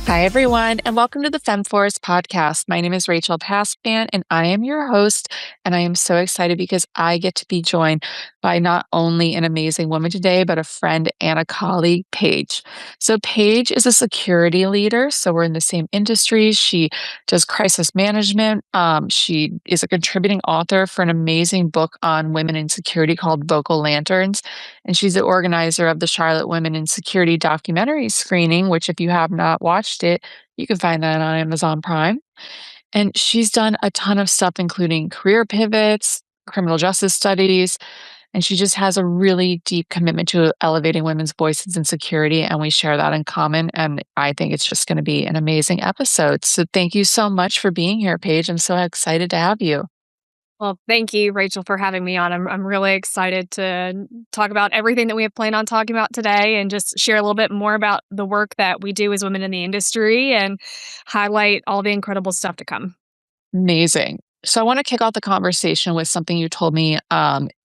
Hi, everyone, and welcome to the Femme Force podcast. My name is Rachel Paspman, and I am your host. And I am so excited because I get to be joined by not only an amazing woman today, but a friend and a colleague, Paige. So, Paige is a security leader. So, we're in the same industry. She does crisis management. She is a contributing author for an amazing book on women in security called Vocal Lanterns. And she's the organizer of the Charlotte Women in Security documentary screening, which, if you have not watched it, you can find that on Amazon Prime. And she's done a ton of stuff, including career pivots, criminal justice studies, and she just has a really deep commitment to elevating women's voices in security. And we share that in common. And I think it's just going to be an amazing episode. So thank you so much for being here, Paige. I'm so excited to have you. Well, thank you, Rachel, for having me on. I'm really excited to talk about everything that we have planned on talking about today and just share a little bit more about the work that we do as women in the industry and highlight all the incredible stuff to come. Amazing. So I want to kick off the conversation with something you told me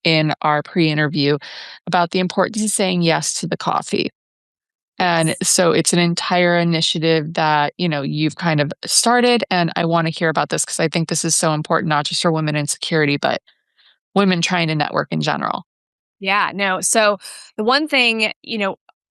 in our pre-interview about the importance of saying yes to the coffee. And Yes. so it's an entire initiative that, you've kind of started. And I want to hear about this because I think this is so important, not just for women in security, but women trying to network in general. Yeah, no. So the one thing,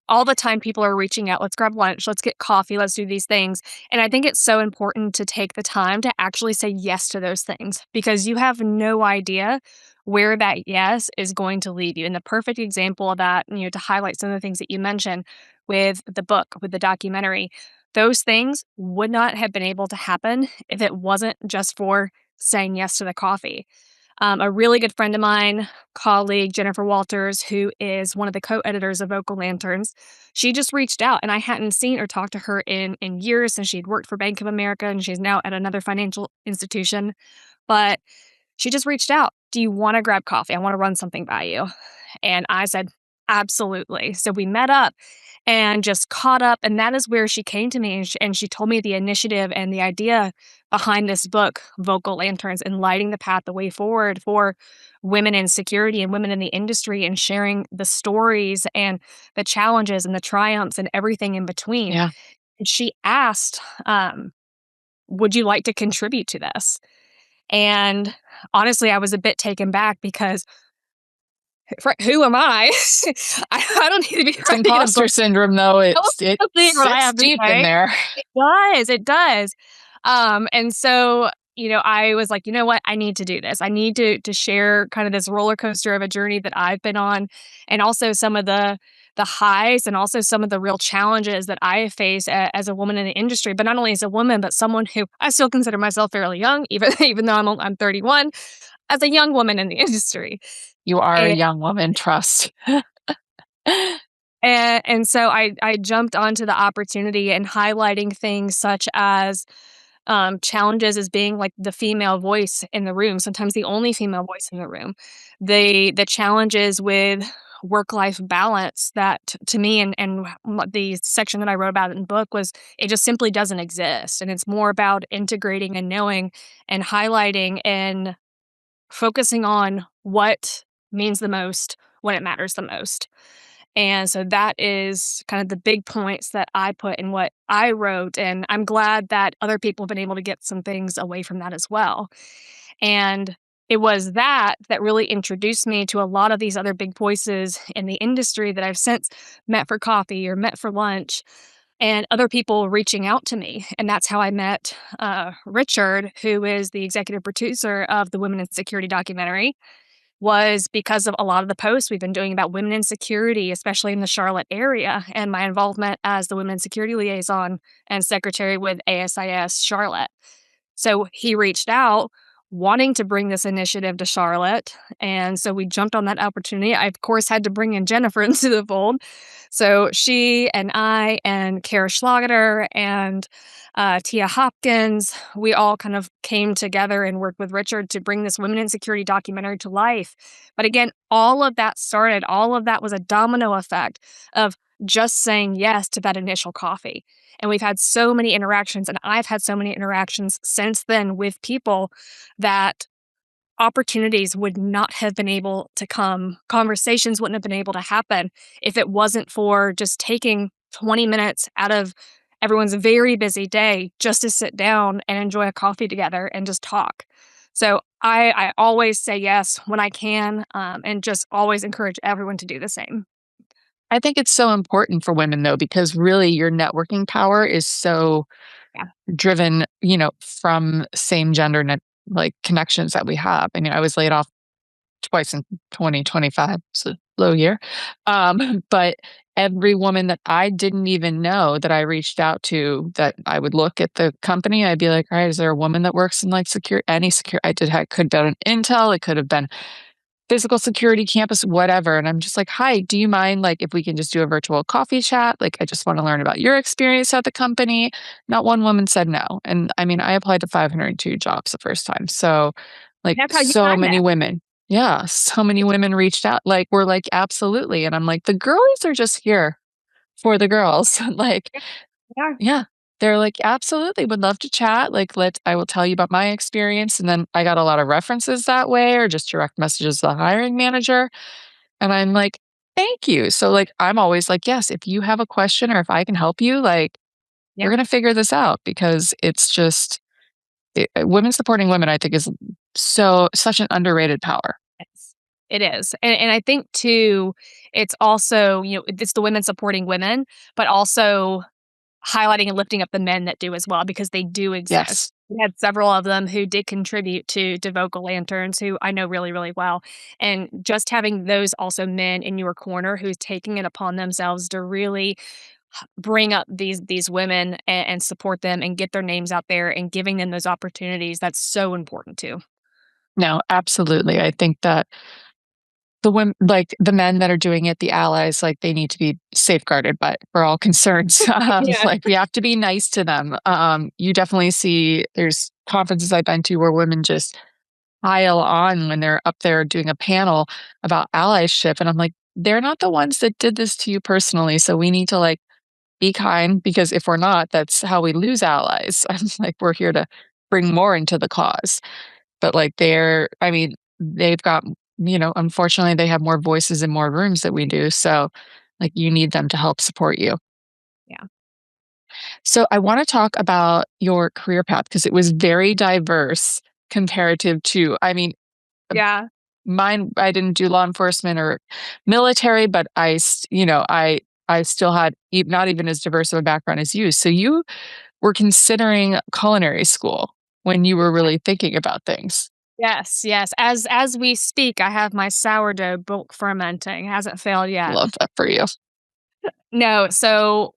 all the time people are reaching out, let's grab lunch, let's get coffee, let's do these things. And I think it's so important to take the time to actually say yes to those things because you have no idea where that yes is going to lead you. And the perfect example of that, to highlight some of the things that you mentioned with the book, with the documentary, those things would not have been able to happen if it wasn't just for saying yes to the coffee. A really good friend of mine, colleague, Jennifer Walters, who is one of the co-editors of Vocal Lanterns, she just reached out and I hadn't seen or talked to her in years since she'd worked for Bank of America and she's now at another financial institution. But she just reached out. Do you want to grab coffee? I want to run something by you. And I said, absolutely. So we met up and just caught up. And that is where she came to me and she told me the initiative and the idea behind this book, Vocal Lanterns, and lighting the path, the way forward for women in security and women in the industry and sharing the stories and the challenges and the triumphs and everything in between. Yeah. And she asked, would you like to contribute to this? And honestly, I was a bit taken back because who am I? I don't need to be It's writing a book. imposter syndrome, though. It Seeing what I sits have to deep in say. there. It does. And so, I was like, you know what? I need to do this. I need to share kind of this roller coaster of a journey that I've been on, and also some of the highs, and also some of the real challenges that I face as a woman in the industry. But not only as a woman, but someone who I still consider myself fairly young, even though I'm 31, as a young woman in the industry. You are a young woman, trust. And so I jumped onto the opportunity and highlighting things such as, challenges as being, like, the female voice in the room, sometimes the only female voice in the room. The challenges with work-life balance that to me and what the section that I wrote about in the book was it just simply doesn't exist, and it's more about integrating and knowing and highlighting and focusing on what means the most when it matters the most. And so that is kind of the big points that I put in what I wrote. And I'm glad that other people have been able to get some things away from that as well. And it was that really introduced me to a lot of these other big voices in the industry that I've since met for coffee or met for lunch and other people reaching out to me. And that's how I met Richard, who is the executive producer of the Women in Security documentary, was because of a lot of the posts we've been doing about women in security, especially in the Charlotte area, and my involvement as the Women in Security liaison and secretary with ASIS Charlotte. So he reached out wanting to bring this initiative to Charlotte. And so we jumped on that opportunity. I, of course, had to bring in Jennifer into the fold. So she and I and Kara Schlageter and Tia Hopkins, we all kind of came together and worked with Richard to bring this Women in Security documentary to life. But again, all of that was a domino effect of just saying yes to that initial coffee. And we've had so many interactions, and I've had so many interactions since then with people that opportunities would not have been able to come, conversations wouldn't have been able to happen if it wasn't for just taking 20 minutes out of everyone's very busy day just to sit down and enjoy a coffee together and just talk. So I always say yes when I can, and just always encourage everyone to do the same. I think it's so important for women though, because really your networking power is so Yeah. driven, from same gender like connections that we have. I mean, I was laid off twice in 2025. It's a low year. But every woman that I didn't even know that I reached out to, that I would look at the company, I'd be like, all right, is there a woman that works in like secure? I did, I could have been Intel, it could have been physical security, campus, whatever. And I'm just like, hi, do you mind like if we can just do a virtual coffee chat? Like, I just want to learn about your experience at the company. Not one woman said no. And I mean, I applied to 502 jobs the first time. So, like, That's how you and so I many met. women. Yeah, so many women reached out. Like, we're like, absolutely. And I'm like, the girlies are just here for the girls. Like, Yeah, yeah. They're like, "Absolutely, would love to chat, like, I will tell you about my experience," and then I got a lot of references that way or just direct messages to the hiring manager, and I'm like, "Thank you." So, like, I'm always like, "Yes, if you have a question or if I can help you, like, we're yeah. gonna figure this out," because it's just women supporting women, I think is such an underrated power. Yes, it is, and I think too, it's also, it's the women supporting women, but also highlighting and lifting up the men that do as well because they do exist. Yes. We had several of them who did contribute to Vocal Lanterns who I know really, really well, and just having those also men in your corner who's taking it upon themselves to really bring up these women and support them and get their names out there and giving them those opportunities, that's so important too. No, absolutely, I think that the women, like, the men that are doing it, the allies, like, they need to be safeguarded, but for all concerns, Yeah. like, we have to be nice to them. You definitely see there's conferences I've been to where women just pile on when they're up there doing a panel about allyship, and I'm like, "They're not the ones that did this to you personally, so we need to, like, be kind, because if we're not, that's how we lose allies." I'm like, "We're here to bring more into the cause." But, like, I mean, they've got unfortunately, they have more voices in more rooms that we do, so, like, you need them to help support you. Yeah. So, I wanna talk about your career path because it was very diverse comparative to, I mean, uh, Yeah. mine, I didn't do law enforcement or military, but I still had not even as diverse of a background as you. So, you were considering culinary school when you were really thinking about things. Yes, yes. As we speak, I have my sourdough bulk fermenting. Hasn't failed yet. Love that for you. No, so,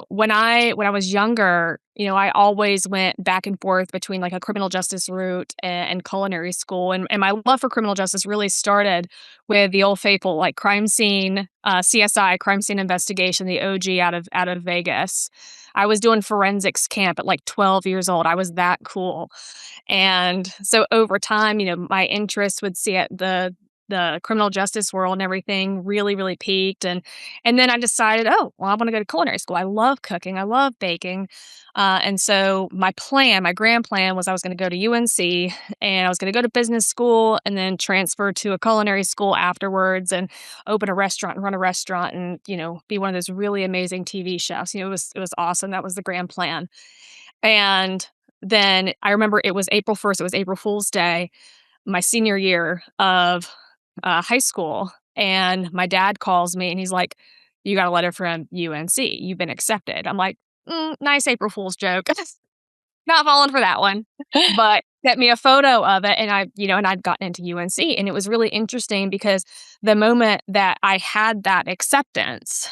when I was younger, I always went back and forth between, like, a criminal justice route and culinary school, and my love for criminal justice really started with the old faithful, like, crime scene, CSI, crime scene investigation, the OG out of Vegas. I was doing forensics camp at, like, 12 years old. I was that cool. And so over time, my interest with the criminal justice world and everything really, really peaked, and then I decided, "Oh, well, I wanna go to culinary school." I love cooking, I love baking, and so my grand plan was I was gonna go to UNC, and I was gonna go to business school and then transfer to a culinary school afterwards and open a restaurant and run a restaurant and, be one of those really amazing TV chefs. It was awesome. That was the grand plan. And then I remember it was April 1st, it was April Fool's Day, my senior year of, high school, and my dad calls me and he's like, "You got a letter from UNC, you've been accepted." I'm like, nice April Fool's joke." Not falling for that one, but sent me a photo of it, and I'd gotten into UNC, and it was really interesting because the moment that I had that acceptance,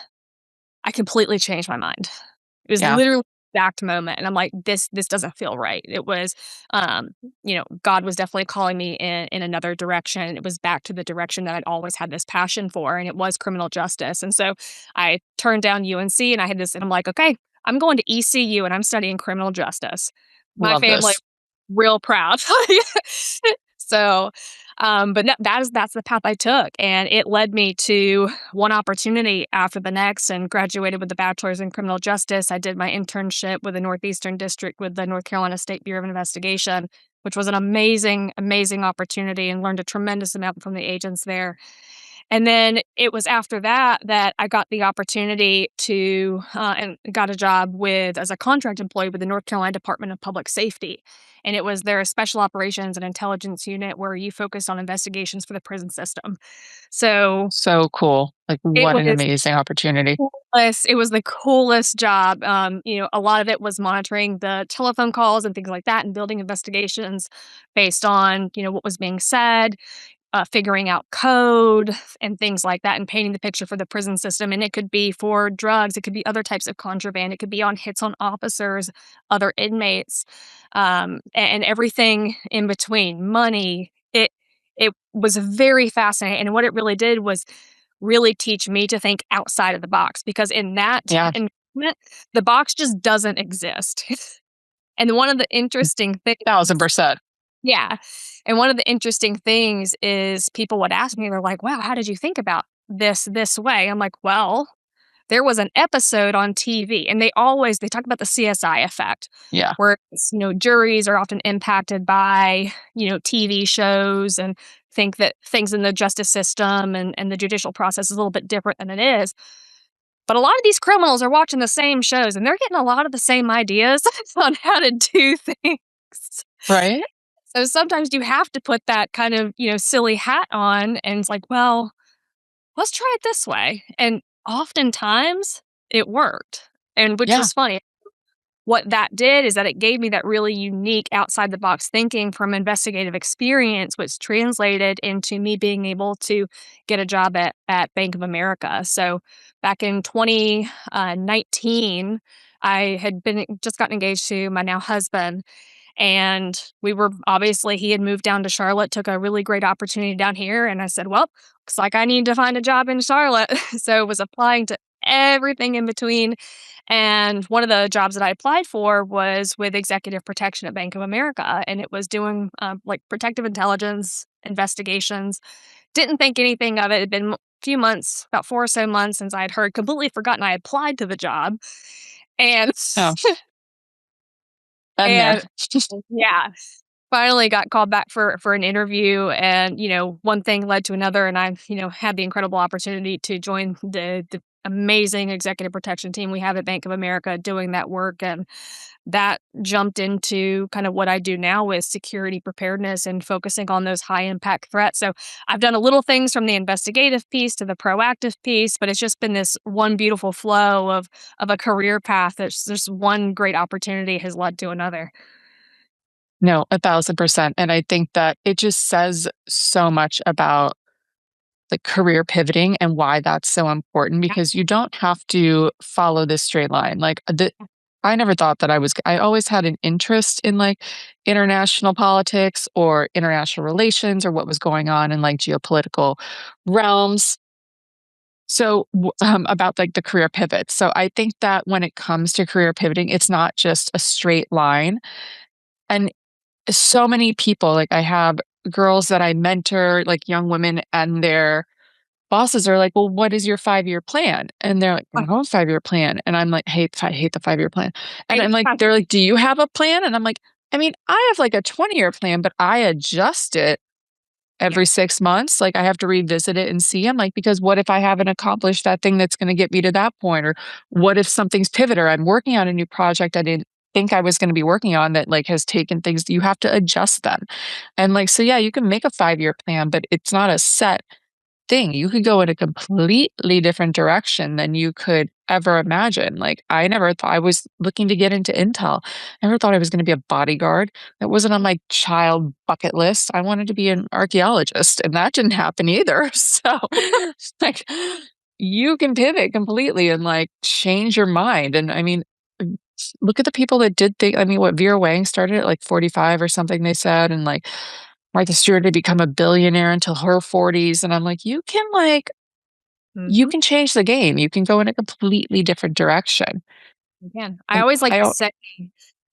I completely changed my mind. It was Yeah. literally the exact moment, and I'm like, "This doesn't feel right." It was, God was definitely calling me in another direction. It was back to the direction that I'd always had this passion for, and it was criminal justice, and so I turned down UNC, and I had this and I'm like, "Okay, I'm going to ECU, and I'm studying criminal justice." My Love family, this. real proud. So, but no, that's the path I took, and it led me to one opportunity after the next and graduated with a bachelor's in criminal justice. I did my internship with the Northeastern District with the North Carolina State Bureau of Investigation, which was an amazing, amazing opportunity and learned a tremendous amount from the agents there. And then it was after that that I got the opportunity to, and got a job with as a contract employee with the North Carolina Department of Public Safety. And it was their special operations and intelligence unit where you focus on investigations for the prison system. So So cool. Like, it what an was amazing opportunity. coolest it was the coolest job. A lot of it was monitoring the telephone calls and things like that and building investigations based on, what was being said, figuring out code and things like that and painting the picture for the prison system. And it could be for drugs, it could be other types of contraband, it could be on hits on officers, other inmates, and everything in between, money. It was very fascinating. And what it really did was really teach me to think outside of the box because in that Yeah, environment, the box just doesn't exist. And one of the interesting things 1000%. yeah. And one of the interesting things is people would ask me, they're like, "Wow, how did you think about this way?" I'm like, "Well, there was an episode on TV," and they talk about the CSI effect, Yeah. where juries are often impacted by, TV shows and think that things in the justice system and the judicial process is a little bit different than it is. But a lot of these criminals are watching the same shows, and they're getting a lot of the same ideas on how to do things. Right? So sometimes you have to put that kind of, silly hat on and it's like, "Well, let's try it this way." And oftentimes it worked, and which Yeah. was funny. What that did is that it gave me that really unique outside the box thinking from investigative experience, which translated into me being able to get a job at Bank of America. So back in 2019, I had been just gotten engaged to my now husband, and we were obviously he had moved down to Charlotte, took a really great opportunity down here, and I said, "Well, looks like I need to find a job in Charlotte." So, was applying to everything in between, and one of the jobs that I applied for was with executive protection at Bank of America, and it was doing, like, protective intelligence investigations. Didn't think anything of it. It'd been a few months, about 4 or so months since I had heard, completely forgotten I applied to the job, and Oh, been there. and yeah. Finally got called back for an interview and, one thing led to another and I, had the incredible opportunity to join the amazing executive protection team we have at Bank of America doing that work and that jumped into kind of what I do now with security preparedness and focusing on those high impact threats. So I've done a little things from the investigative piece to the proactive piece, but it's just been this one beautiful flow of a career path that's just one great opportunity has led to another. No, 1000%. And I think that it just says so much about the career pivoting and why that's so important because you don't have to follow this straight line. I never thought that I always had an interest in like international politics or international relations or what was going on in like geopolitical realms. So, about like the career pivot. So, I think that when it comes to career pivoting, it's not just a straight line. And so many people, like I have girls that I mentor, like young women, and their bosses are like, "Well, what is your 5-year plan?" And they're like, "I don't have a 5-year plan." And I'm like, I hate the 5-year plan. And I'm like, they're like, "Do you have a plan?" And I'm like, I mean, I have like a 20-year plan, but I adjust it Yeah. every 6 months. Like I have to revisit it and see. I'm like, because what if I haven't accomplished that thing that's going to get me to that point? Or what if something's pivot or I'm working on a new project I didn't think I was going to be working on that like has taken things you have to adjust them. And like, so yeah, you can make a 5-year plan, but it's not a set thing. You could go in a completely different direction than you could ever imagine. Like, I never thought I was looking to get into Intel. I never thought I was going to be a bodyguard. That wasn't on my child bucket list. I wanted to be an archaeologist, and that didn't happen either. So, like, you can pivot completely and like change your mind. And I mean, look at the people that did think, I mean, what Vera Wang started at like 45 or something, they said, and like Martha Stewart had become a billionaire until her 40s, and I'm like, you Mhm. can change the game. You can go in a completely different direction. Again, I And always like I to don't say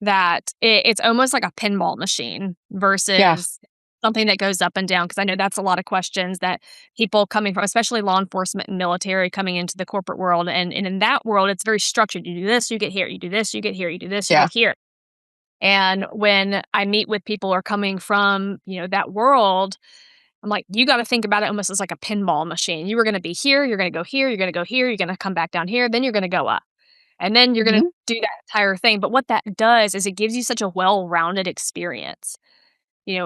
that it's almost like a pinball machine yeah, versus something that goes up and down. Because I know that's a lot of questions that people coming from especially law enforcement and military coming into the corporate world, and in that world, it's very structured. You do this, you get here. You do this, you get here. You do this, you yeah, get here. And when I meet with people who are coming from, that world, I'm like, "You gotta think about it almost as like a pinball machine. You were gonna be here, you're gonna go here, you're gonna go here, you're gonna come back down here, then you're gonna go up. And then you're gonna Mhm. do that entire thing." But what that does is it gives you such a well-rounded experience.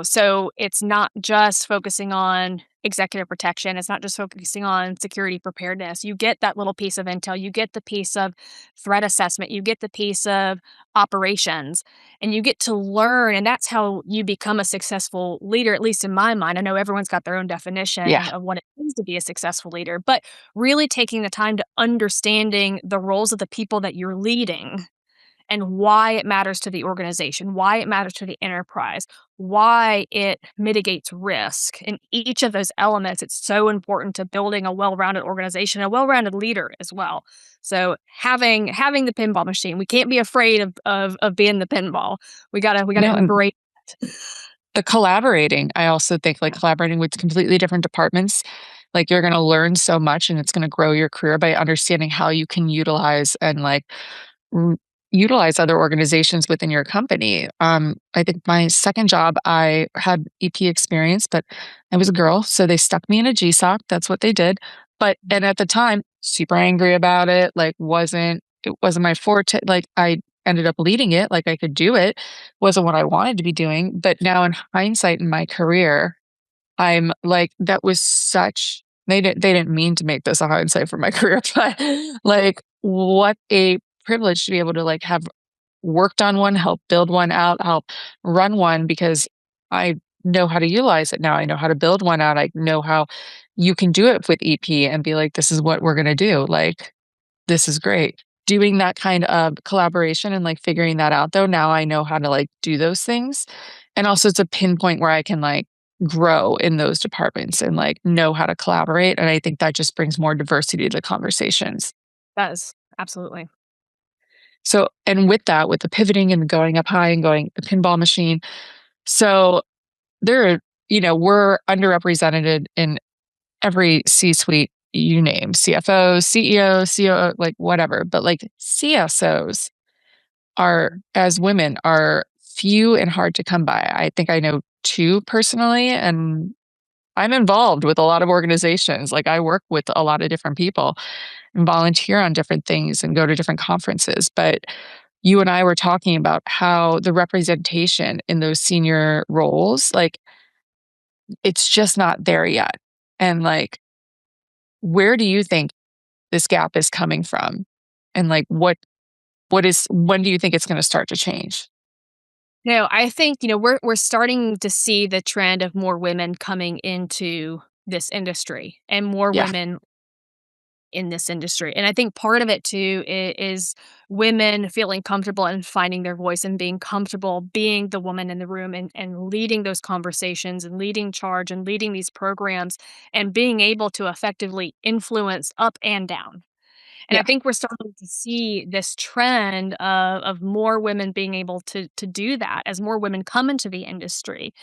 So it's not just focusing on executive protection, it's not just focusing on security preparedness. You get that little piece of intel, you get the piece of threat assessment, you get the piece of operations, and you get to learn, and that's how you become a successful leader, at least in my mind. I know everyone's got their own Yeah. definition of what it means to be a successful leader, but really taking the time to understanding the roles of the people that you're leading and why it matters to the organization, why it matters to the enterprise, why it mitigates risk. In each of those elements, it's so important to building a well-rounded organization, a well-rounded leader as well. So having the pinball machine, we can't be afraid of being the pinball. We gotta No, and embrace it. the collaborating, I also think, like, Yeah, collaborating with completely different departments, like, you're gonna learn so much, and it's gonna grow your career by understanding how you can utilize and, like, r utilize other organizations within your company. I think my 2nd job, I had EP experience, but I was a girl, so they stuck me in a GSOC, that's what they did, and at the time, super angry about it, like, it wasn't my forte, like, I ended up leading it, like, I could do it, wasn't what I wanted to be doing, but now in hindsight in my career, I'm like, that was such they didn't mean to make this a hindsight for my career, but, like, what a privilege to be able to, like, have worked on one, help build one out, help run one because I know how to utilize it now. I know how to build one out. I know how you can do it with EP and be like, "This is what we're gonna do." Like, this is great. Doing that kind of collaboration and, like, figuring that out, though, now I know how to, like, do those things, and also it's a pinpoint where I can, like, grow in those departments and, like, know how to collaborate, and I think that just brings more diversity to the conversations. does. Absolutely. So and with that, with the pivoting and the going up high and going the pinball machine, so there are we're underrepresented in every C-suite you name, CFO, CEO, COO, like, whatever, but, like, CSOs are as women are few and hard to come by. I think I know 2 personally, and I'm involved with a lot of organizations. Like, I work with a lot of different people and volunteer on different things and go to different conferences, but you and I were talking about how the representation in those senior roles, like, it's just not there yet. And, like, where do you think this gap is coming from? And, like, what is when do you think it's gonna start to change? No, I think, we're starting to see the trend of more women coming into this industry and more Yeah, women in this industry. And I think part of it too is women feeling comfortable and finding their voice and being comfortable being the woman in the room and leading those conversations and leading charge and leading these programs and being able to effectively influence up and down. And I yeah. think we're starting to see this trend of more women being able to do that as more women come into the industry.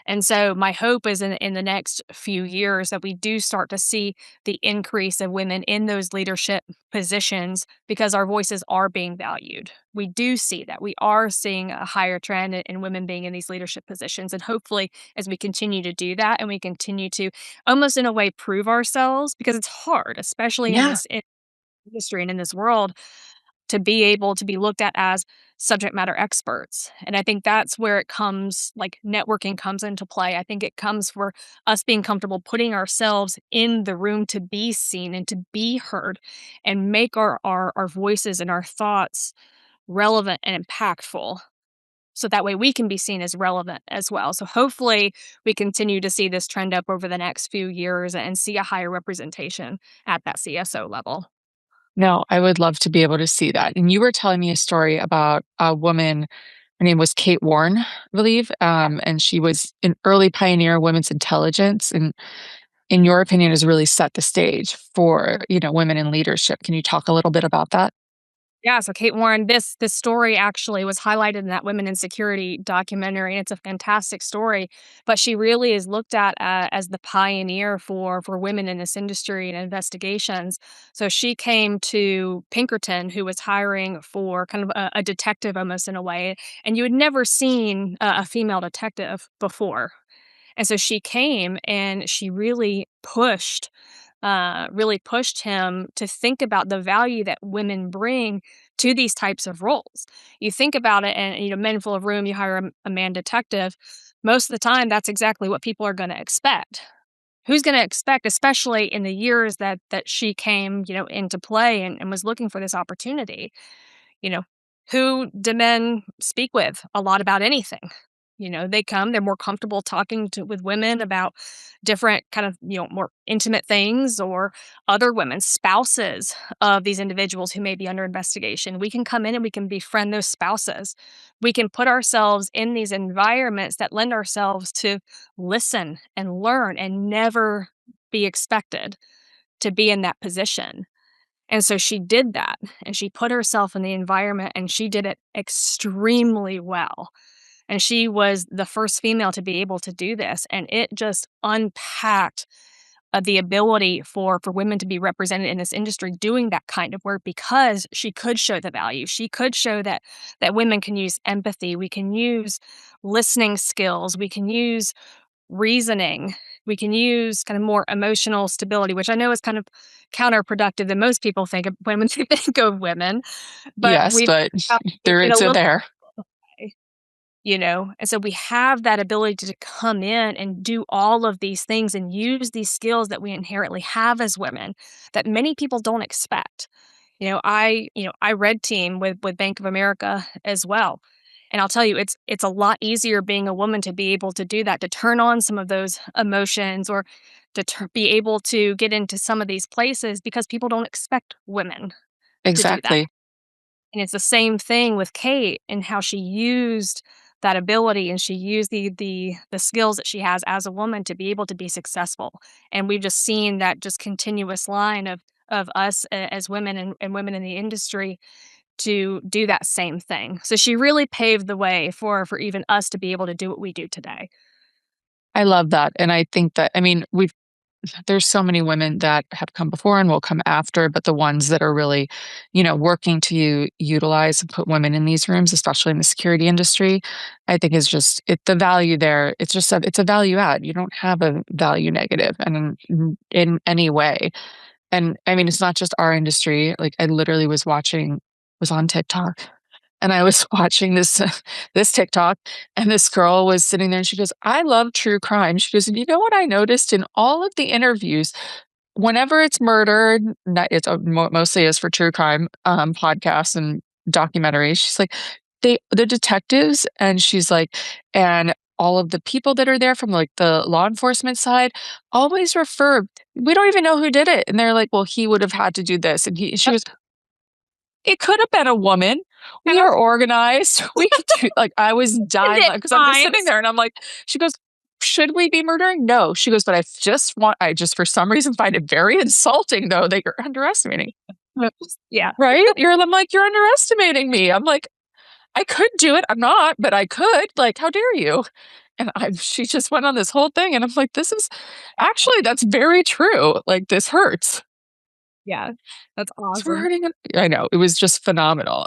And so my hope is in the next few years that we do start to see the increase of women in those leadership positions because our voices are being valued. We do see that. We are seeing a higher trend in women being in these leadership positions. And hopefully, as we continue to do that and we continue to almost in a way prove ourselves, because it's hard, especially in Yeah. this industry and in this world, to be able to be looked at as subject matter experts. And I think that's where it comes, like networking comes into play. I think it comes for us being comfortable putting ourselves in the room to be seen and to be heard and make our voices and our thoughts relevant and impactful. So that way we can be seen as relevant as well. So hopefully we continue to see this trend up over the next few years and see a higher representation at that CSO level. No, I would love to be able to see that. And you were telling me a story about a woman, her name was Kate Warren, I believe, and she was an early pioneer of women's intelligence, and in your opinion, has really set the stage for, women in leadership. Can you talk a little bit about that? Yeah, so Kate Warren, this story actually was highlighted in that Women in Security documentary, and it's a fantastic story. But she really is looked at as the pioneer for women in this industry and investigations. So she came to Pinkerton, who was hiring for kind of a detective almost in a way, and you had never seen a female detective before. And so she came and she really pushed him to think about the value that women bring to these types of roles. You think about it and, men full of room, you hire a man detective. Most of the time, that's exactly what people are going to expect. Who's gonna expect, especially in the years that she came, into play and was looking for this opportunity, you know, who do men speak with a lot about anything? They come, they're more comfortable talking with women about different kind of, more intimate things or other women, spouses of these individuals who may be under investigation. We can come in and we can befriend those spouses. We can put ourselves in these environments that lend ourselves to listen and learn and never be expected to be in that position. And so she did that, and she put herself in the environment, and she did it extremely well. And she was the first female to be able to do this, and it just unpacked, the ability for women to be represented in this industry doing that kind of work because she could show the value. She could show that women can use empathy, we can use listening skills, we can use reasoning. We can use kind of more emotional stability, which I know is kind of counterproductive than most people think of when they think of women, but Yes, we've but there in a it's little there. way, and so we have that ability to come in and do all of these things and use these skills that we inherently have as women that many people don't expect. I red team with Bank of America as well. And I'll tell you, it's a lot easier being a woman to be able to do that, to turn on some of those emotions or to be able to get into some of these places because people don't expect women to do that. Exactly. And it's the same thing with Kate and how she used that ability and she used the skills that she has as a woman to be able to be successful. And we've just seen that just continuous line of us as women and women in the industry to do that same thing. So she really paved the way for even us to be able to do what we do today. I love that, and I think that I mean, we've there's so many women that have come before and will come after, but the ones that are really, working to utilize and put women in these rooms, especially in the security industry, I think is just the value there. It's a value add. You don't have a value negative and in any way. And I mean, it's not just our industry. Like I literally was on TikTok and I was watching this TikTok, and this girl was sitting there, and she goes, "I love true crime." She goes, "You know what I noticed in all of the interviews, whenever it's murder, not it's mostly is for true crime, podcasts and documentaries." She's like, the detectives," and she's like, "and all of the people that are there from, like, the law enforcement side always refer, we don't even know who did it." And they're like, "Well, he would have had to do this." And she Yep. goes, "It could have been a woman. We Yeah. are organized. We could do," like, I was Is dying it because I'm just sitting times? there and I'm like, she goes, "Should we be murdering?" "No." She goes, "But I just for some reason find it very insulting though that you're underestimating." Yeah. Right? I'm like, "You're underestimating me." I'm like, "I could do it. I'm not, but I could. Like, how dare you?" And she just went on this whole thing and I'm like, "This is actually that's very true. Like, this hurts." Yeah. That's So we're awesome. hurting it. I know, it was just phenomenal.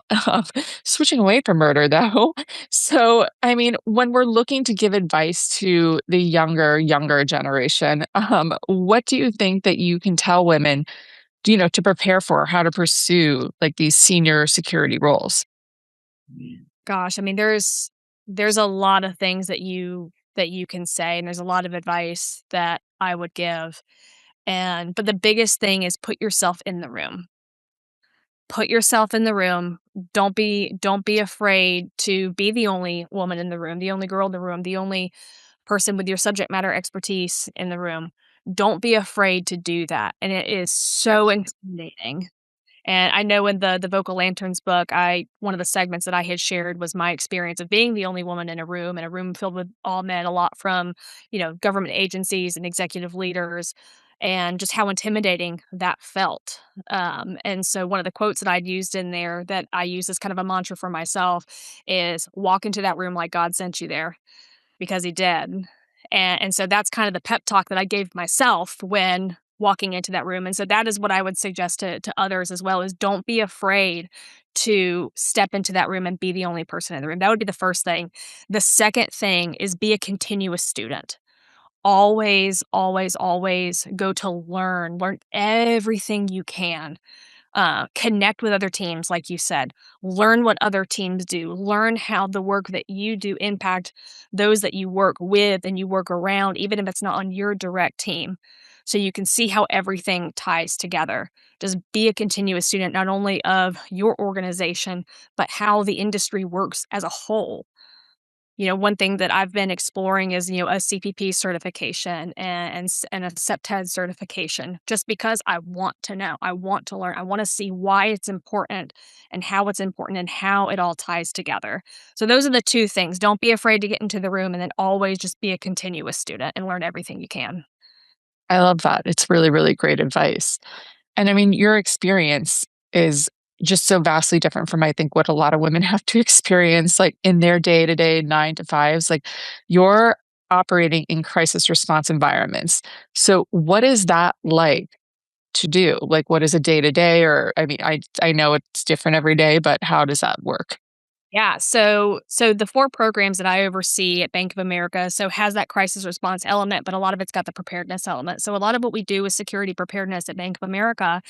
Switching away from murder though. So, I mean, when we're looking to give advice to the younger generation, what do you think that you can tell women, to prepare for how to pursue like these senior security roles? Gosh, I mean, there's a lot of things that you can say, and there's a lot of advice that I would give. But the biggest thing is put yourself in the room. Put yourself in the room. Don't be afraid to be the only woman in the room, the only girl in the room, the only person with your subject matter expertise in the room. Don't be afraid to do that. And it is so intimidating. And I know in the Vocal Lanterns book, I one of the segments that I had shared was my experience of being the only woman in a room filled with all men, a lot from, government agencies and executive leaders, and just how intimidating that felt. And so one of the quotes that I'd used in there that I use as kind of a mantra for myself is walk into that room like God sent you there because he did. And so that's kind of the pep talk that I gave myself when walking into that room. And so that is what I would suggest to others as well is don't be afraid to step into that room and be the only person in the room. That would be the first thing. The second thing is be a continuous student. always, always, always go to learn everything you can. Connect with other teams, like you said. Learn what other teams do. Learn how the work that you do impact those that you work with and you work around, even if it's not on your direct team. So you can see how everything ties together. Just be a continuous student, not only of your organization, but how the industry works as a whole. One thing that I've been exploring is, a CPP certification and a CEPTED certification just because I want to know. I want to learn. I wanna see why it's important and how it all ties together. So those are the 2 things. Don't be afraid to get into the room, and then always just be a continuous student and learn everything you can. I love that. It's really, really great advice. And I mean, your experience is just so vastly different from I think what a lot of women have to experience like in their day-to-day 9 to 5s. Like you're operating in crisis response environments. So what is that like to do? Like what is a day to day or I mean, I know it's different every day, but how does that work? Yeah, so the 4 programs that I oversee at Bank of America, has that crisis response element, but a lot of it's got the preparedness element. So a lot of what we do with security preparedness at Bank of America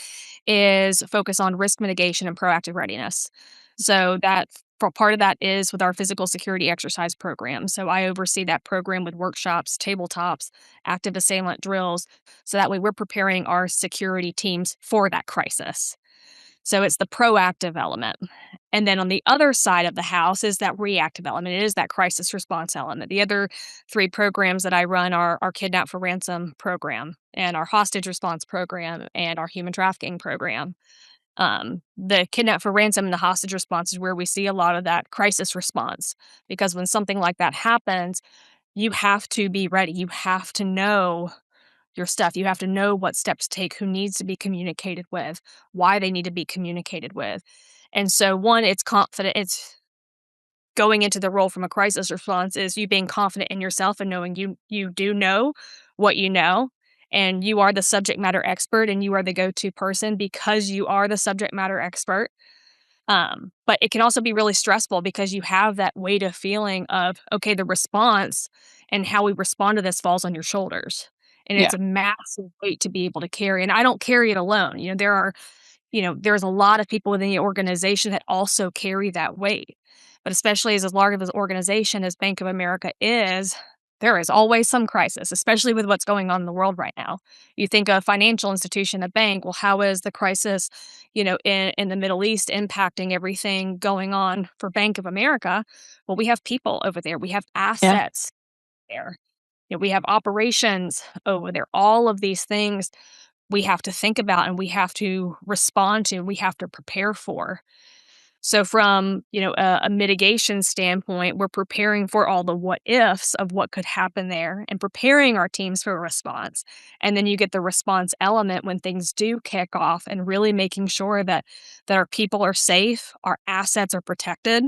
is focus on risk mitigation and proactive readiness. So that for part of that is with our physical security exercise program. So I oversee that program with workshops, tabletops, active assailant drills. So that way we're preparing our security teams for that crisis. So it's the proactive element. And then on the other side of the house is that reactive element. It is that crisis response element. The other 3 programs that I run are our kidnap for ransom program and our hostage response program and our human trafficking program. The kidnap for ransom and the hostage response is where we see a lot of that crisis response because when something like that happens, you have to be ready. You have to know your stuff. You have to know what steps to take, who needs to be communicated with, why they need to be communicated with. And so one, it's confident it's going into the role from a crisis response is you being confident in yourself and knowing you do know what you know and you are the subject matter expert and you are the go-to person because you are the subject matter expert. But it can also be really stressful because you have that weight of feeling of, okay, the response and how we respond to this falls on your shoulders. And Yeah. it's a massive weight to be able to carry. And I don't carry it alone. There's a lot of people within the organization that also carry that weight. But especially as large of an organization as Bank of America is, there is always some crisis, especially with what's going on in the world right now. You think a financial institution, a bank, well, how is the crisis, in the Middle East impacting everything going on for Bank of America? Well, we have people over there. We have Yeah. assets there. We have operations over there. All of these things we have to think about and we have to respond to and we have to prepare for. So from, a mitigation standpoint, we're preparing for all the what ifs of what could happen there and preparing our teams for a response. And then you get the response element when things do kick off and really making sure that our people are safe, our assets are protected,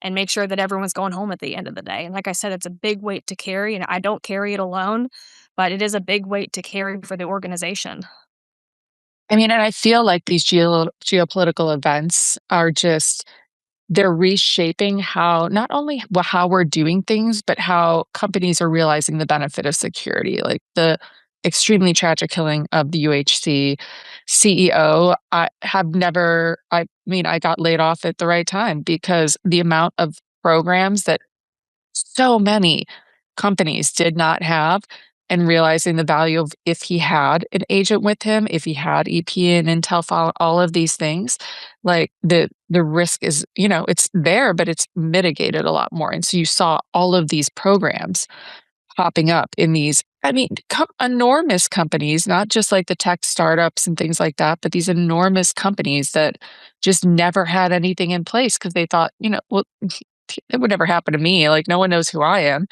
and make sure that everyone's going home at the end of the day. And like I said, it's a big weight to carry, and I don't carry it alone, but it is a big weight to carry for the organization. I mean, and I feel like these geopolitical events are just they're reshaping how not only how we're doing things, but how companies are realizing the benefit of security. Like the extremely tragic killing of the UHC CEO. I mean, I got laid off at the right time because the amount of programs that so many companies did not have and realizing the value of if he had an agent with him, if he had EP and Intel file, all of these things, like the risk is, it's there, but it's mitigated a lot more. And so you saw all of these programs popping up in these, I mean, enormous companies, not just like the tech startups and things like that, but these enormous companies that just never had anything in place because they thought, well, it would never happen to me. Like, no one knows who I am.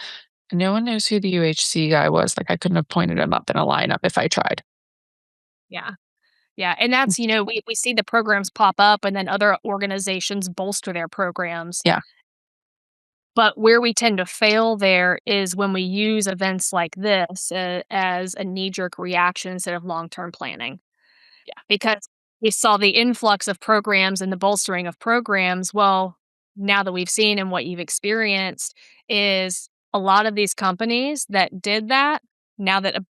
And no one knows who the UHC guy was. Like, I couldn't have pointed him up in a lineup if I tried. Yeah. Yeah, and that's we see the programs pop up and then other organizations bolster their programs. Yeah. But where we tend to fail there is when we use events like this, as a knee-jerk reaction instead of long-term planning. Yeah. Because we saw the influx of programs and the bolstering of programs. Well, now that we've seen and what you've experienced is a lot of these companies that did that now that,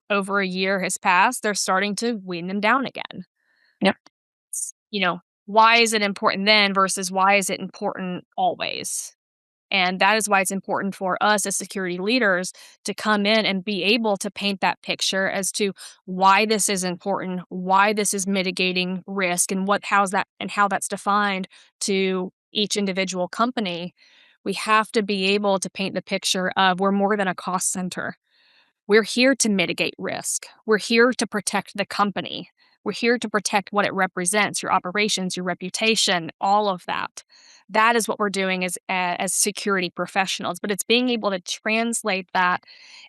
over a year has passed, they're starting to wean them down again. Yep. Why is it important then versus why is it important always? And that is why it's important for us as security leaders to come in and be able to paint that picture as to why this is important, why this is mitigating risk, and how that's defined to each individual company. We have to be able to paint the picture of we're more than a cost center. We're here to mitigate risk. We're here to protect the company. We're here to protect what it represents, your operations, your reputation, all of that. That is what we're doing as security professionals, but it's being able to translate that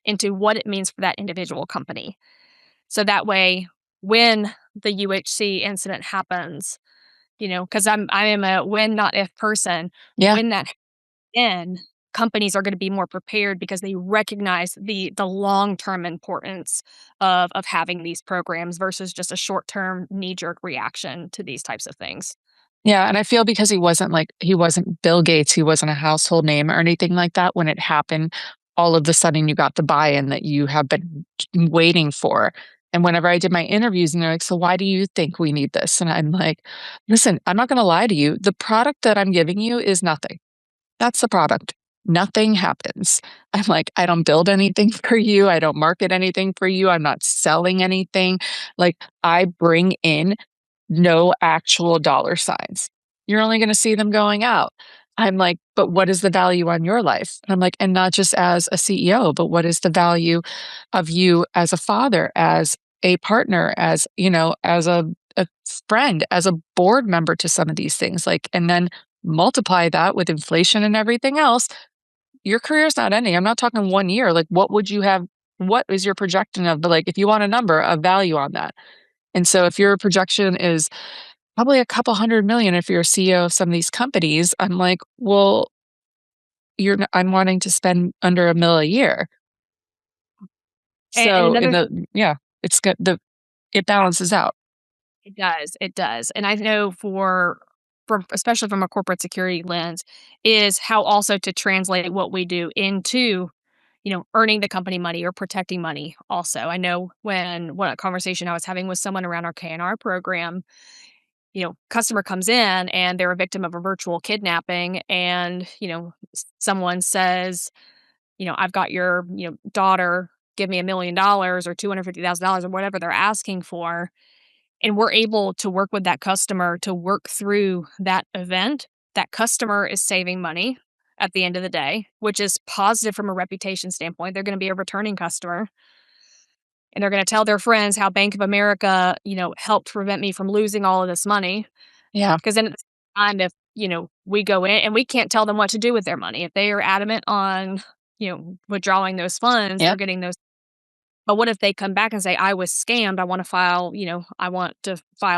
into what it means for that individual company. So that way, when the UHC incident happens, because I am a when not if person, Yeah. when that in, companies are gonna be more prepared because they recognize the long-term importance of having these programs versus just a short-term knee-jerk reaction to these types of things. Yeah, and I feel because he wasn't Bill Gates, he wasn't a household name or anything like that when it happened, all of the sudden you got the buy-in that you have been waiting for. And whenever I did my interviews and they're like, "So why do you think we need this?" And I'm like, "Listen, I'm not gonna lie to you. The product that I'm giving you is nothing. That's the product. Nothing happens." I'm like, "I don't build anything for you. I don't market anything for you. I'm not selling anything. Like, I bring in no actual dollar signs. You're only gonna see them going out." I'm like, "But what is the value on your life?" And I'm like, "And not just as a CEO, but what is the value of you as a father, as a partner, as a friend, as a board member to some of these things?" Like, and then multiply that with inflation and everything else, your career's not ending. I'm not talking 1 year. Like, what is your projection of, like, if you want a number, of value on that? And so if your projection is probably a couple 100 million if you're a CEO of some of these companies, I'm like, "Well, I'm wanting to spend under 1 mil a year." And So in another the yeah, it's good it balances out. It does, and I know for especially from a corporate security lens, is how also to translate what we do into, earning the company money or protecting money also. I know when a conversation I was having with someone around our K&R program, customer comes in and they're a victim of a virtual kidnapping and, someone says, "I've got your, daughter, give me $1 million or $250,000," or whatever they're asking for, and we're able to work with that customer to work through that event. That customer is saving money at the end of the day, which is positive from a reputation standpoint. They're gonna be a returning customer, and they're gonna tell their friends how Bank of America, helped prevent me from losing all of this money. Yeah. Because then at the same time, if, we go in and we can't tell them what to do with their money. If they are adamant on, withdrawing those funds or Yep. getting those, but what if they come back and say, "I was scammed. I want to file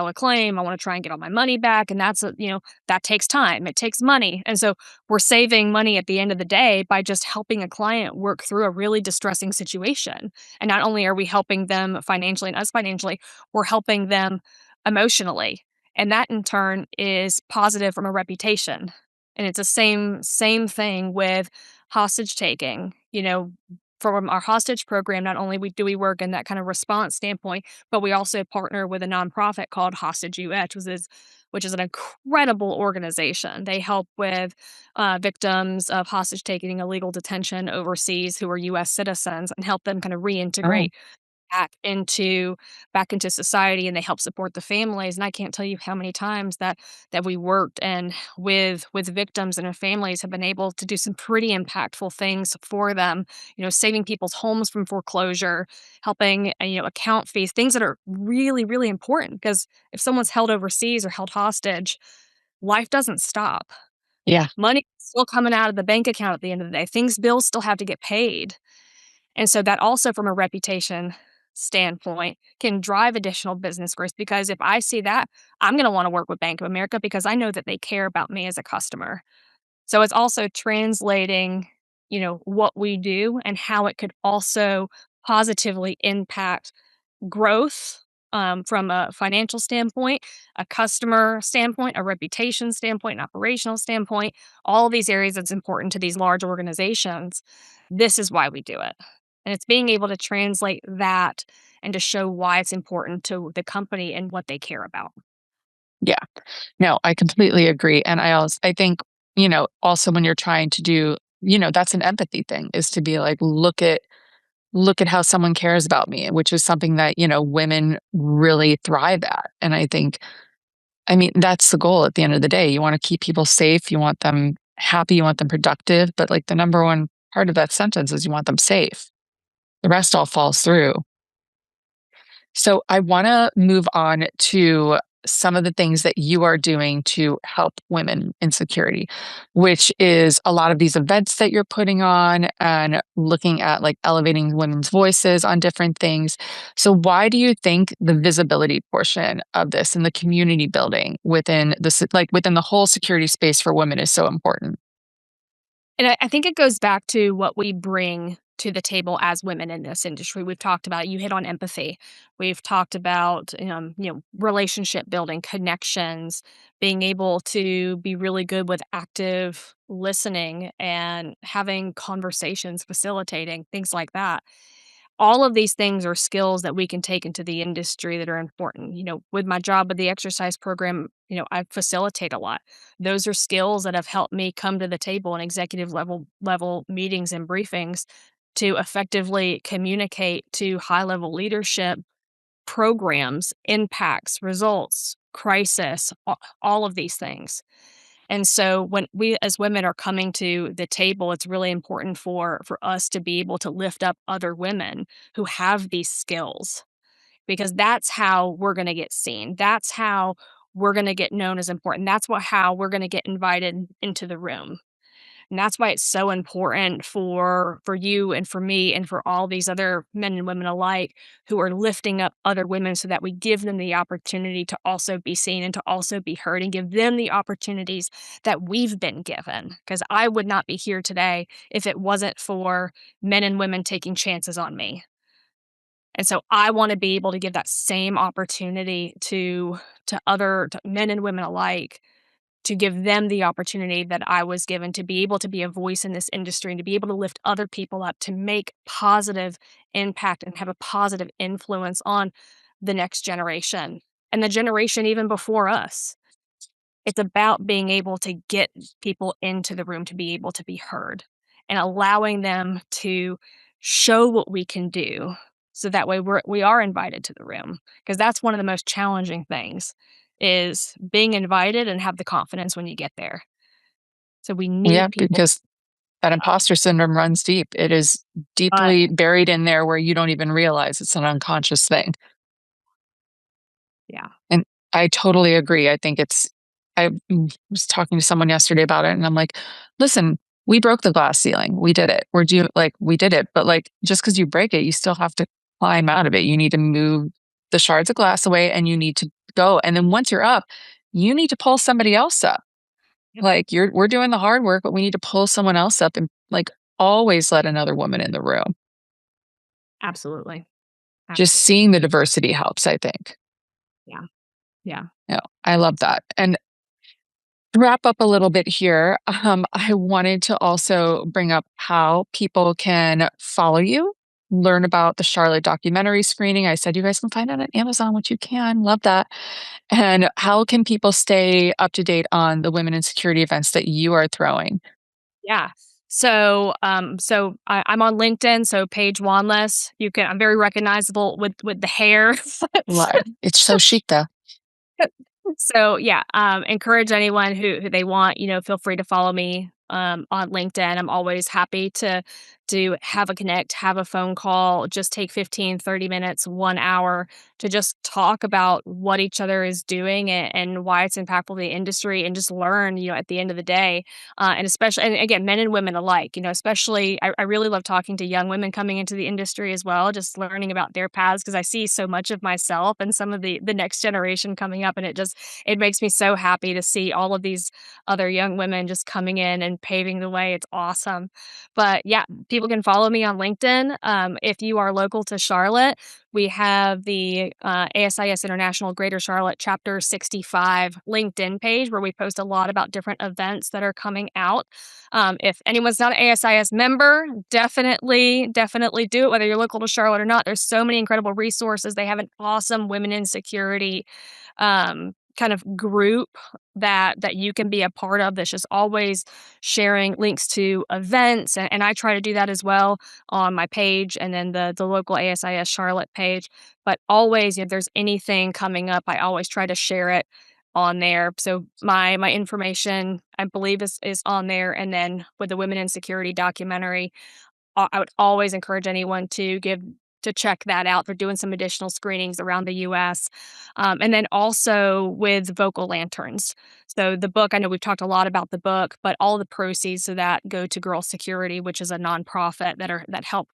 a claim. I wanna try and get all my money back," and that takes time. It takes money, and so we're saving money at the end of the day by just helping a client work through a really distressing situation, and not only are we helping them financially and us financially, we're helping them emotionally, and that in turn is positive from a reputation, and it's the same thing with hostage taking, from our hostage program, not only do we work in that kind of response standpoint, but we also partner with a nonprofit called Hostage UH, which is an incredible organization. They help with victims of hostage taking, illegal detention overseas who are U.S. citizens, and help them kind of reintegrate Oh, back into back into society, and they help support the families, and I can't tell you how many times that we worked and with victims and their families have been able to do some pretty impactful things for them, saving people's homes from foreclosure, helping, account fees, things that are really, really important because if someone's held overseas or held hostage, life doesn't stop. yeah. Money's still coming out of the bank account at the end of the day. Bills still have to get paid. And so that also from a reputation standpoint can drive additional business growth because if I see that, I'm going to want to work with Bank of America because I know that they care about me as a customer. So it's also translating, what we do and how it could also positively impact growth from a financial standpoint, a customer standpoint, a reputation standpoint, an operational standpoint, all of these areas that's important to these large organizations. This is why we do it. And it's being able to translate that and to show why it's important to the company and what they care about. Yeah. No, I completely agree. And I think, also when you're trying to do, that's an empathy thing is to be like, look at how someone cares about me, which is something that, women really thrive at. And I think, I mean, that's the goal at the end of the day. You want to keep people safe, you want them happy, you want them productive. But like the number one part of that sentence is you want them safe. The rest all falls through. So I want to move on to some of the things that you are doing to help women in security, which is a lot of these events that you're putting on and looking at like elevating women's voices on different things. So why do you think the visibility portion of this and the community building within within the whole security space for women is so important? And I think it goes back to what we bring to the table as women in this industry. We've talked about you hit on empathy. We've talked about relationship building, connections, being able to be really good with active listening and having conversations, facilitating things like that. All of these things are skills that we can take into the industry that are important. With my job with the exercise program, I facilitate a lot. Those are skills that have helped me come to the table in executive level meetings and briefings to effectively communicate to high level leadership programs, impacts, results, crisis, all of these things. And so when we as women are coming to the table, it's really important for us to be able to lift up other women who have these skills because that's how we're going to get seen. That's how we're going to get known as important. That's what how we're going to get invited into the room. And that's why it's so important for you and for me and for all these other men and women alike who are lifting up other women so that we give them the opportunity to also be seen and to also be heard and give them the opportunities that we've been given. Because I would not be here today if it wasn't for men and women taking chances on me. And so I want to be able to give that same opportunity to other to men and women alike to give them the opportunity that I was given to be able to be a voice in this industry and to be able to lift other people up to make positive impact and have a positive influence on the next generation and the generation even before us. It's about being able to get people into the room to be able to be heard and allowing them to show what we can do so that way we are invited to the room because that's one of the most challenging things is being invited and have the confidence when you get there. So we Yeah, need people. because that imposter syndrome runs deep. It is Uh, deeply buried in there where you don't even realize it's an unconscious thing. yeah. And I totally agree. I was talking to someone yesterday about it and I'm like, listen, we broke the glass ceiling. We did it. We did it. But like, just because you break it, you still have to climb out of it. You need to move the shards of glass away and you need to go. And then once you're up, you need to pull somebody else up. Yep. We're doing the hard work, but we need to pull someone else up and like always let another woman in the room. Absolutely. Just Absolutely. seeing the diversity helps, I think. Yeah. Yeah. Yeah, I love that. And to wrap up a little bit here, I wanted to also bring up how people can follow you, learn about the Charlotte documentary screening. I said you guys can find it on Amazon, which you can. Love that. And how can people stay up to date on the women in security events that you are throwing? Yeah. I'm on LinkedIn, so Paige Wanless. I'm very recognizable with the hair. Live. It's so chic, though. So yeah, encourage anyone who they want, feel free to follow me on LinkedIn. I'm always happy to have a connect, have a phone call, just take 15, 30 minutes, 1 hour to just talk about what each other is doing and why it's impactful to the industry and just learn, at the end of the day. And especially, and again, men and women alike, especially I really love talking to young women coming into the industry as well, just learning about their paths because I see so much of myself and some of the next generation coming up and it makes me so happy to see all of these other young women just coming in and paving the way. It's awesome. But yeah, people people can follow me on LinkedIn. If you are local to Charlotte, we have the ASIS International Greater Charlotte Chapter 65 LinkedIn page where we post a lot about different events that are coming out. If anyone's not an ASIS member, definitely do it, whether you're local to Charlotte or not. There's so many incredible resources. They have an awesome women in security kind of group that you can be a part of that's just always sharing links to events, and I try to do that as well on my page and then the local ASIS Charlotte page. But always, if there's anything coming up, I always try to share it on there. So my information, I believe, is on there, and then with the Women in Security documentary, I would always encourage anyone to check that out. They're doing some additional screenings around the US. And then also with Vocal Lanterns. So the book, I know we've talked a lot about the book, but all the proceeds of that go to Girl Security, which is a nonprofit that help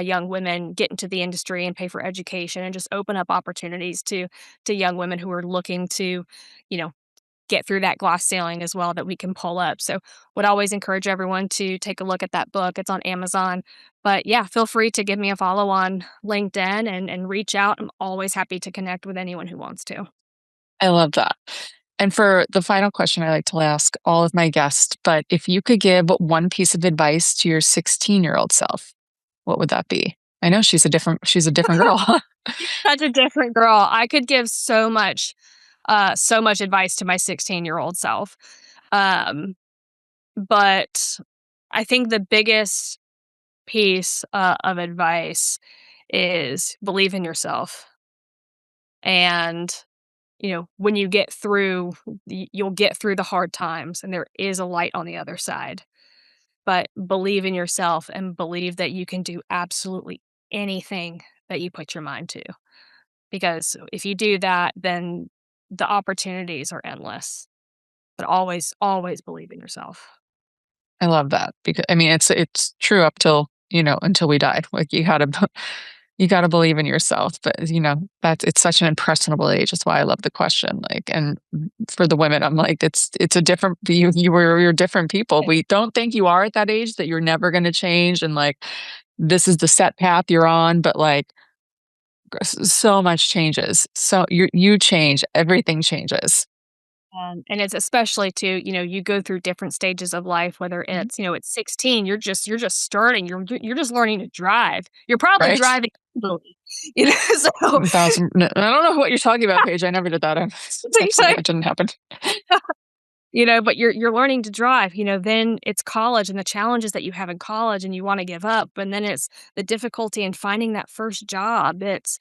young women get into the industry and pay for education and just open up opportunities to young women who are looking to, you know, get through that glass ceiling as well that we can pull up. So would always encourage everyone to take a look at that book. It's on Amazon. But yeah, feel free to give me a follow on LinkedIn and reach out. I'm always happy to connect with anyone who wants to. I love that. And for the final question, I like to ask all of my guests, but if you could give one piece of advice to your 16-year-old self, what would that be? I know she's a different girl. Such a different girl. I could give so much advice to my 16-year-old self. Um, but I think the biggest piece of advice is believe in yourself. And when you get through, you'll get through the hard times, and there is a light on the other side. But believe in yourself and believe that you can do absolutely anything that you put your mind to. Because if you do that, then the opportunities are endless. But always, always believe in yourself. I love that because I mean it's true up till, until we die. Like you gotta believe in yourself. But that's it's such an impressionable age. That's why I love the question. Like and for the women, I'm like, it's a different you're different people. We don't think you are at that age that you're never gonna change and like this is the set path you're on, but like so much changes. So you change, everything changes. And it's especially too, you go through different stages of life, whether Mhm. it's, at 16, you're just starting, you're just learning to drive. You're probably Right? driving illegally, so 1,000 I don't know what you're talking about, Paige. I never did that. It's absolutely that didn't happen. But you're learning to drive, then it's college and the challenges that you have in college and you wanna give up, and then it's the difficulty in finding that first job. It's,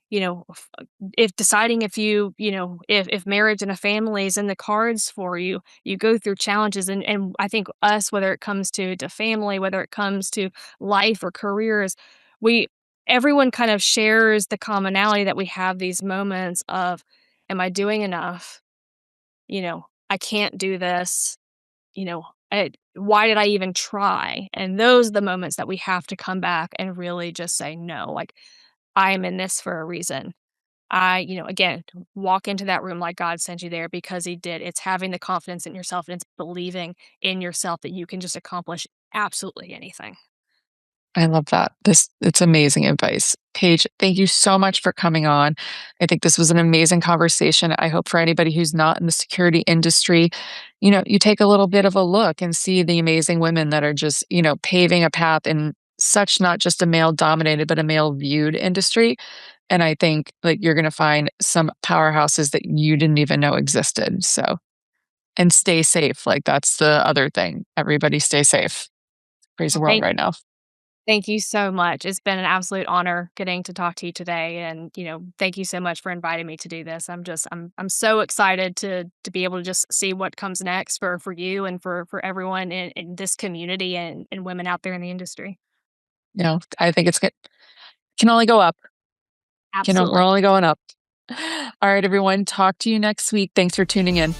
if deciding if if marriage and a family is in the cards for you, you go through challenges, and I think us, whether it comes to family, whether it comes to life or careers, we everyone kind of shares the commonality that we have these moments of, "Am I doing enough?" "I can't do this." "Why did I even try?" And those are the moments that we have to come back and really just say, "No, like, I am in this for a reason." Again, walk into that room like God sent you there because He did. It's having the confidence in yourself and it's believing in yourself that you can just accomplish absolutely anything. I love that. It's amazing advice. Paige, thank you so much for coming on. I think this was an amazing conversation. I hope for anybody who's not in the security industry, you take a little bit of a look and see the amazing women that are just, paving a path in such not just a male dominated, but a male viewed industry. And I think like you're going to find some powerhouses that you didn't even know existed. So, and stay safe. Like that's the other thing. Everybody stay safe. Crazy Well, world right now. thank you so much. It's been an absolute honor getting to talk to you today, and thank you so much for inviting me to do this. I'm so excited to be able to just see what comes next for you and for everyone in this community and women out there in the industry. I think can only go up. We're Absolutely. only going up. All right, everyone. Talk to you next week. Thanks for tuning in.